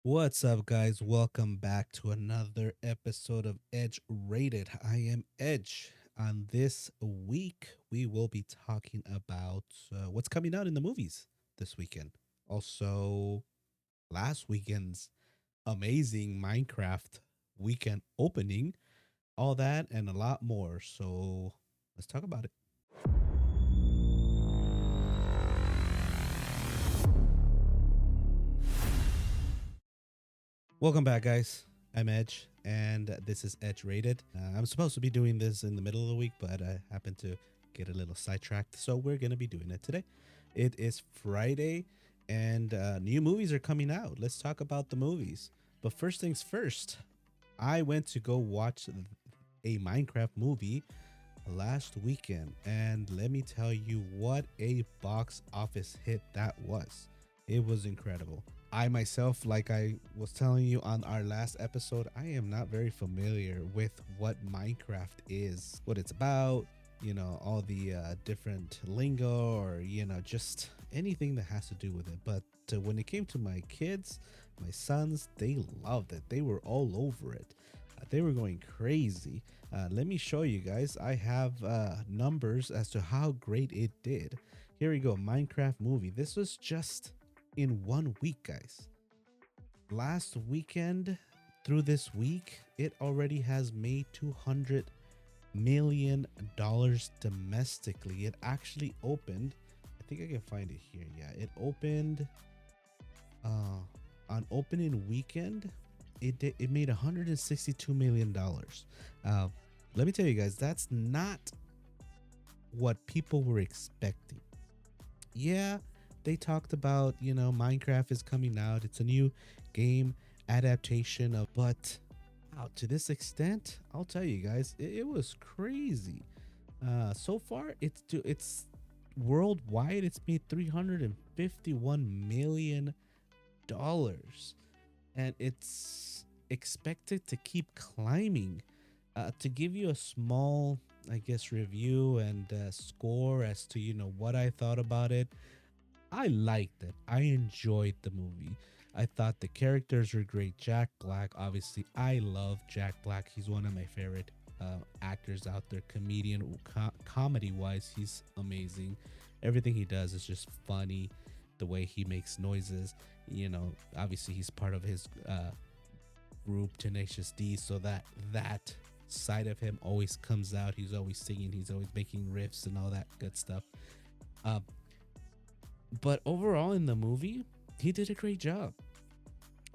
What's up, guys? Welcome back to another episode of Edge Rated. I am Edge. On this week, we will be talking about what's coming out in the movies this weekend. Also, last weekend's amazing Minecraft weekend opening, all that and a lot more. So, let's talk about it. Welcome back, guys. I'm Edge, and this is Edge Rated. I'm supposed to be doing this in the middle of the week, but I happened to get a little sidetracked, so we're going to be doing it today. It is Friday, and new movies are coming out. Let's talk about the movies. But first things first, I went to go watch a Minecraft movie last weekend, and let me tell you what a box office hit that was. It was incredible. I myself, like I was telling you on our last episode, I am not very familiar with what Minecraft is, what it's about, all the different lingo or, just anything that has to do with it. But when it came to my kids, my sons, they loved it. They were all over it. They were going crazy. Let me show you guys. I have numbers as to how great it did. Here we go. Minecraft movie. This was just in 1 week, guys. Last weekend through this week, it already has made $200 million domestically. It actually opened. I think I can find it here. Yeah, it opened uh, on opening weekend. It made $162 million. Uh, let me tell you guys, that's not what people were expecting. Yeah, they talked about, Minecraft is coming out. It's a new game adaptation of, but wow, to this extent, I'll tell you guys, it was crazy. So far, it's worldwide. It's made $351 million, and it's expected to keep climbing. To give you a small, I guess, review and score as to what I thought about it, I liked it. I enjoyed the movie. I thought the characters were great. Jack Black, obviously, I love Jack Black. He's one of my favorite actors out there. Comedian, comedy wise, he's amazing. Everything he does is just funny. The way he makes noises, obviously he's part of his group Tenacious D, so that side of him always comes out. He's always singing, he's always making riffs and all that good stuff. Uh, but overall in the movie, he did a great job.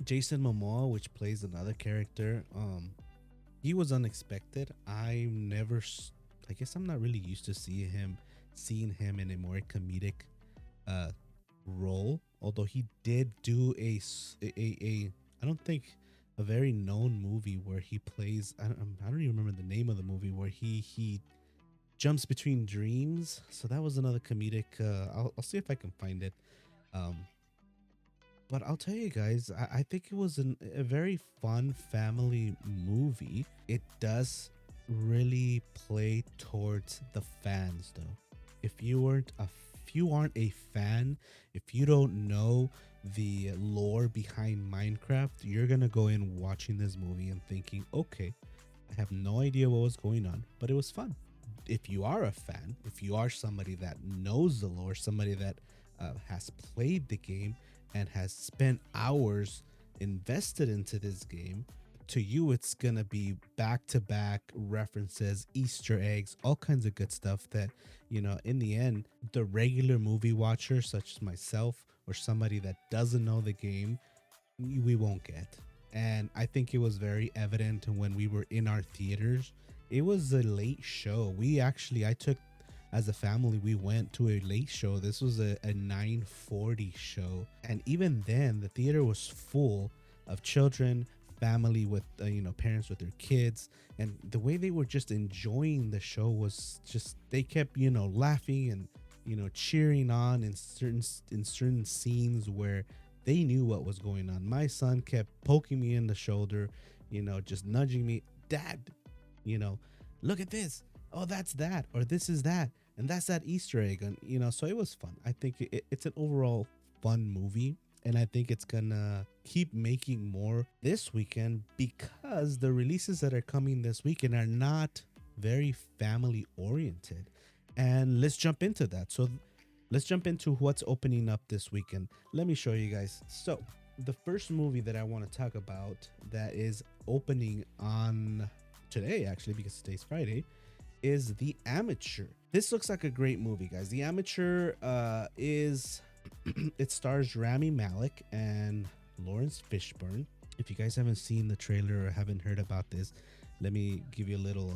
Jason Momoa, which plays another character, he was unexpected. I guess I'm not really used to seeing him in a more comedic uh role. Although he did do a I don't think a very known movie where he plays. I don't even remember the name of the movie where he jumps between dreams. So that was another comedic. I'll see if I can find it. Um, but I'll tell you guys, I think it was a very fun family movie. It does really play towards the fans, though. If you aren't a fan, if you don't know the lore behind Minecraft, you're gonna go in watching this movie and thinking, okay, I have no idea what was going on, but it was fun. If you are a fan, if you are somebody that knows the lore, somebody that has played the game and has spent hours invested into this game, to you it's gonna be back to back references, Easter eggs, all kinds of good stuff that, in the end, the regular movie watcher such as myself or somebody that doesn't know the game, we won't get. And I think it was very evident when we were in our theaters. It was a late show. I took, as a family, we went to a late show. This was a 9:40 show. And even then, the theater was full of children, family with, parents with their kids. And the way they were just enjoying the show was just, they kept, laughing and, cheering on in certain scenes where they knew what was going on. My son kept poking me in the shoulder, just nudging me, Dad, you know, look at this. Oh, that's that, or this is that, and that's that Easter egg. And so it was fun. I think it's an overall fun movie. And I think it's gonna keep making more this weekend because the releases that are coming this weekend are not very family oriented. And let's jump into that. So let's jump into what's opening up this weekend. Let me show you guys. So the first movie that I want to talk about that is opening on today, actually, because today's Friday, is The Amateur. This looks like a great movie, guys. The Amateur is it stars Rami Malek and Lawrence Fishburne. If you guys haven't seen the trailer or haven't heard about this, let me give you a little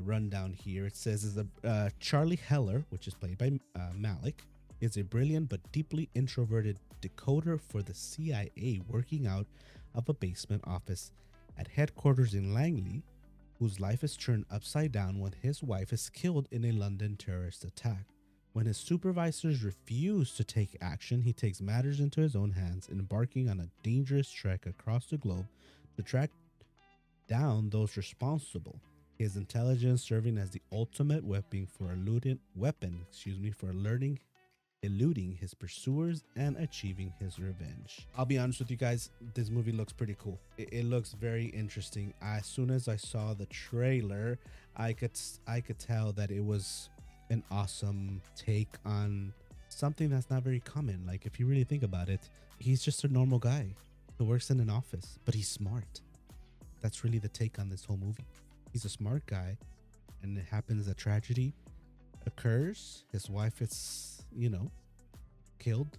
rundown here. It says is a Charlie Heller, which is played by Malik, is a brilliant but deeply introverted decoder for the CIA working out of a basement office at headquarters in Langley, whose life is turned upside down when his wife is killed in a London terrorist attack. When his supervisors refuse to take action, he takes matters into his own hands, embarking on a dangerous trek across the globe to track down those responsible. His intelligence serving as the ultimate weapon for eluding his pursuers and achieving his revenge. I'll be honest with you guys, this movie looks pretty cool. It looks very interesting. As soon as I saw the trailer, I could tell that it was an awesome take on something that's not very common. Like, if you really think about it, he's just a normal guy who works in an office, but he's smart. That's really the take on this whole movie. He's a smart guy, and it happens that tragedy occurs. His wife is, killed,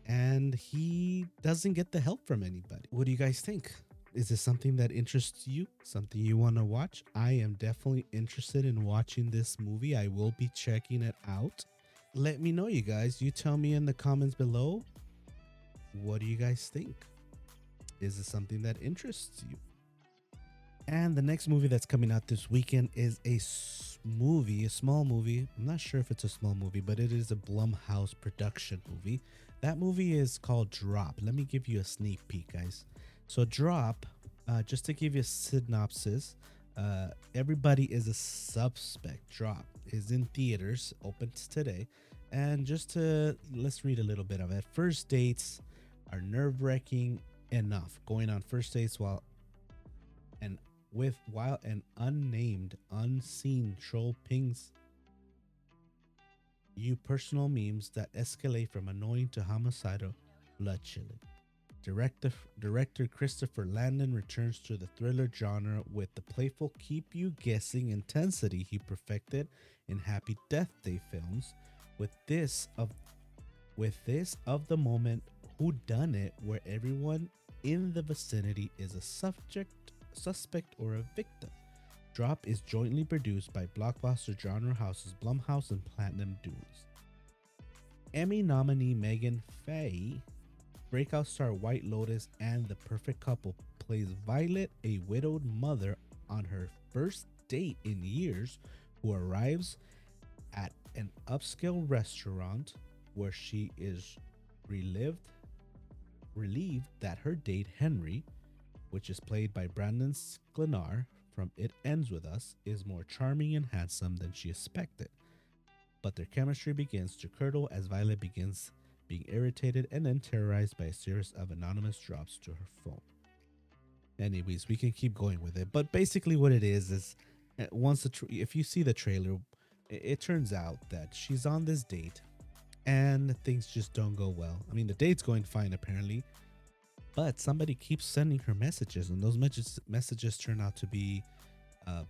and he doesn't get the help from anybody. What do you guys think? Is this something that interests you? Something you want to watch? I am definitely interested in watching this movie. I will be checking it out. Let me know, you guys. You tell me in the comments below. What do you guys think? Is this something that interests you? And the next movie that's coming out this weekend is a small movie. I'm not sure if it's a small movie, but it is a Blumhouse production movie. That movie is called Drop. Let me give you a sneak peek, guys. So Drop, just to give you a synopsis, everybody is a suspect. Drop is in theaters, opens today. And let's read a little bit of it. First dates are nerve-wracking enough. Going on first dates while an unnamed, unseen troll pings you personal memes that escalate from annoying to homicidal, blood-chilling. Director Christopher Landon returns to the thriller genre with the playful, keep-you-guessing intensity he perfected in Happy Death Day films. With this of the moment whodunit, where everyone in the vicinity is a suspect or a victim. Drop is jointly produced by blockbuster genre houses Blumhouse and Platinum Dunes. Emmy nominee Megan Faye, breakout star White Lotus, and The Perfect Couple plays Violet, a widowed mother on her first date in years, who arrives at an upscale restaurant where she is relieved that her date Henry, which is played by Brandon Sklenar from It Ends With Us, is more charming and handsome than she expected. But their chemistry begins to curdle as Violet begins being irritated and then terrorized by a series of anonymous drops to her phone. Anyways, we can keep going with it. But basically what it is if you see the trailer, it turns out that she's on this date and things just don't go well. I mean, the date's going fine apparently, but somebody keeps sending her messages, and those messages turn out to be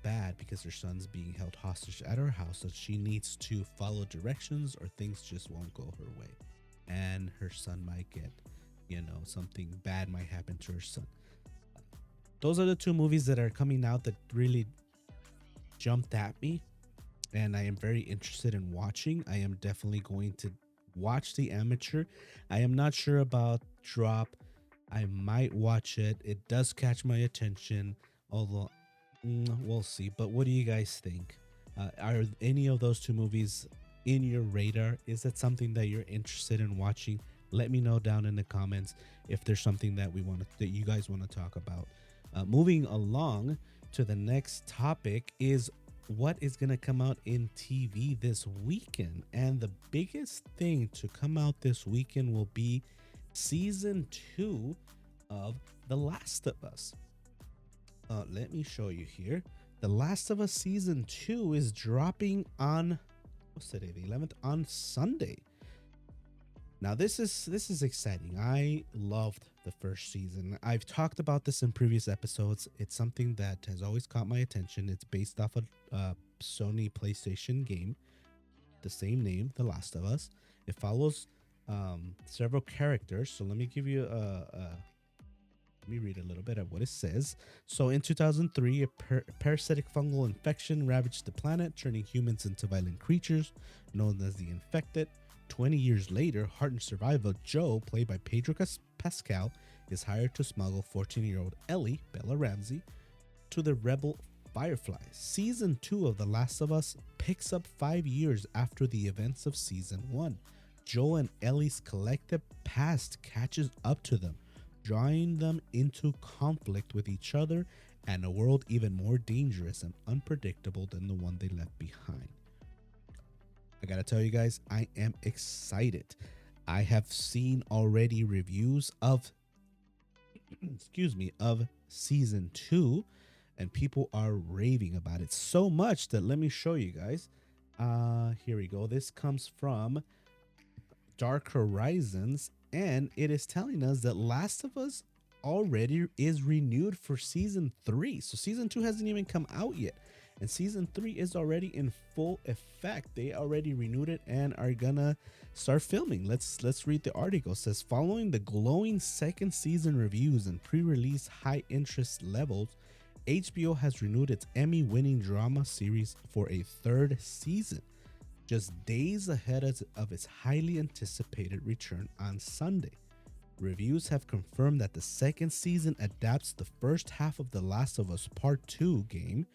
bad because her son's being held hostage at her house, so she needs to follow directions or things just won't go her way. And her son might get, something bad might happen to her son. Those are the two movies that are coming out that really jumped at me, and I am very interested in watching. I am definitely going to watch The Amateur. I am not sure about Drop. I might watch it. It does catch my attention, although we'll see. But what do you guys think? Are any of those two movies in your radar? Is that something that you're interested in watching? Let me know down in the comments if there's something that you guys want to talk about. Moving along to the next topic is what is going to come out in TV this weekend. And the biggest thing to come out this weekend will be season 2 of The Last of Us. Let me show you here. The Last of Us season 2 is dropping on, what's today, the 11th, on Sunday. Now this is exciting. I loved the first season. I've talked about this in previous episodes. It's something that has always caught my attention. It's based off a Sony PlayStation game, the same name, The Last of Us. It follows several characters. So let me give you let me read a little bit of what it says. So in 2003, a parasitic fungal infection ravaged the planet, turning humans into violent creatures known as the infected. 20 years later, hardened survivor Joe, played by Pedro Pascal, is hired to smuggle 14-year-old Ellie, Bella Ramsey, to the rebel Firefly. Season 2 of The Last of Us picks up 5 years after the events of Season 1. Joe and Ellie's collective past catches up to them, drawing them into conflict with each other and a world even more dangerous and unpredictable than the one they left behind. I gotta tell you guys, I am excited. I have seen already reviews of of season 2, and people are raving about it so much that let me show you guys. Here we go. This comes from Dark Horizons, and it is telling us that Last of Us already is renewed for season 3. So season 2 hasn't even come out yet, and season 3 is already in full effect. They already renewed it and are gonna start filming. Let's read the article. It says, following the glowing second season reviews and pre-release high interest levels, HBO has renewed its Emmy-winning drama series for a third season, just days ahead of its highly anticipated return on Sunday. Reviews have confirmed that the second season adapts the first half of The Last of Us Part 2 game.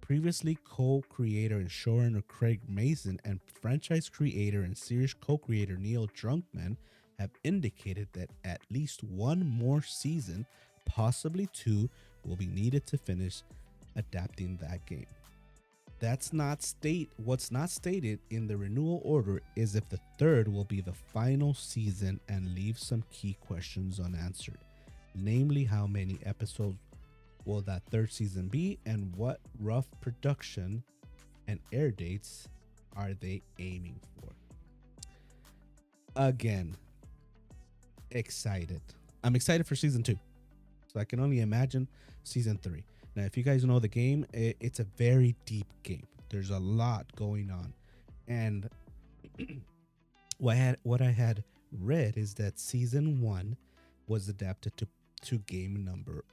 Previously, co-creator and showrunner Craig Mason and franchise creator and series co-creator Neil Druckmann have indicated that at least one more season, possibly 2, will be needed to finish adapting that game. What's not stated in the renewal order is if the third will be the final season and leave some key questions unanswered, namely how many episodes will that third season be and what rough production and air dates are they aiming for. Again, excited. I'm excited for season 2, so I can only imagine season 3. Now, if you guys know the game, it's a very deep game. There's a lot going on. And what I had read is that season 1 was adapted to game number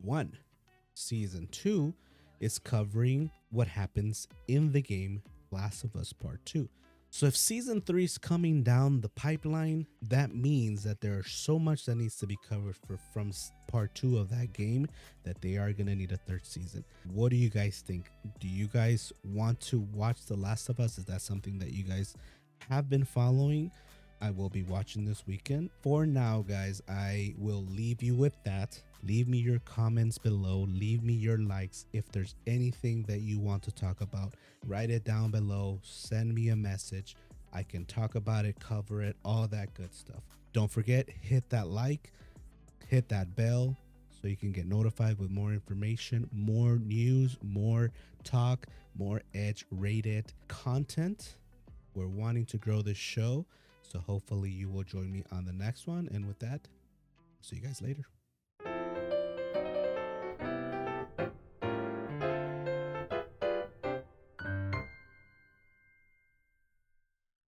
1. Season 2 is covering what happens in the game Last of Us Part 2. So if season 3 is coming down the pipeline, that means that there's so much that needs to be covered from part 2 of that game that they are going to need a third season. What do you guys think? Do you guys want to watch The Last of Us? Is that something that you guys have been following? I will be watching this weekend. For now, guys, I will leave you with that. Leave me your comments below. Leave me your likes. If there's anything that you want to talk about, write it down below. Send me a message. I can talk about it, cover it, all that good stuff. Don't forget, hit that like, hit that bell so you can get notified with more information, more news, more talk, more edge-rated content. We're wanting to grow this show, so hopefully you will join me on the next one. And with that, see you guys later.